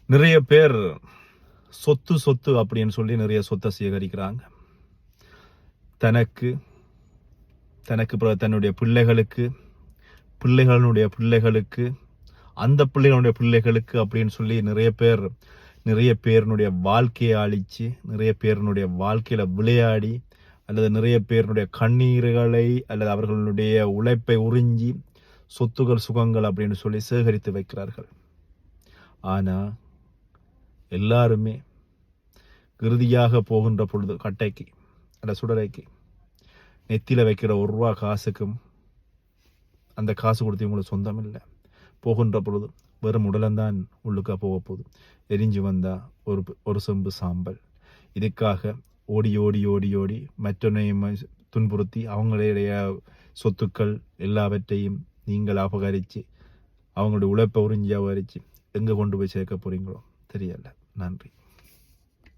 நிறைய பேர் சொத்து சொத்து அப்படின்னு சொல்லி நிறைய சொத்தை சேகரிக்கிறாங்க. தனக்கு பிறகு தன்னுடைய பிள்ளைகளுக்கு, பிள்ளைகளுடைய பிள்ளைகளுக்கு, அந்த பிள்ளைகளுடைய பிள்ளைகளுக்கு அப்படின்னு சொல்லி நிறைய பேருடைய வாழ்க்கையை அழிச்சு, நிறைய பேருடைய வாழ்க்கையில விளையாடி, அல்லது நிறைய பேருடைய கண்ணீர்களை அல்லது அவர்களுடைய உழைப்பை உறிஞ்சி சொத்துகள் சுகங்கள் அப்படின்னு சொல்லி சேகரித்து வைக்கிறார்கள். ஆனா எல்லாருமே இறுதியாக போகின்ற பொழுது கட்டைக்கு அந்த சுடலைக்கு நெத்தியில் வைக்கிற ₹1 காசுக்கும் அந்த காசு கொடுத்தவங்களுக்கு சொந்தம் இல்லை. போகின்ற பொழுது வெறும் உடலந்தான் உள்ளுக்கா போக போகுது. எரிஞ்சு வந்தா ஒரு செம்பு சாம்பல். இதுக்காக ஓடி ஓடி ஓடி ஓடி மற்றொன்னையும் துன்புறுத்தி அவங்களுடைய சொத்துக்கள் எல்லாவற்றையும் நீங்கள் அபகரித்து அவங்களுடைய உழைப்பை உறிஞ்சி அபகரித்து எங்கே கொண்டு போய் சேர்க்க போறீங்களோ தெரியல. நன்றி.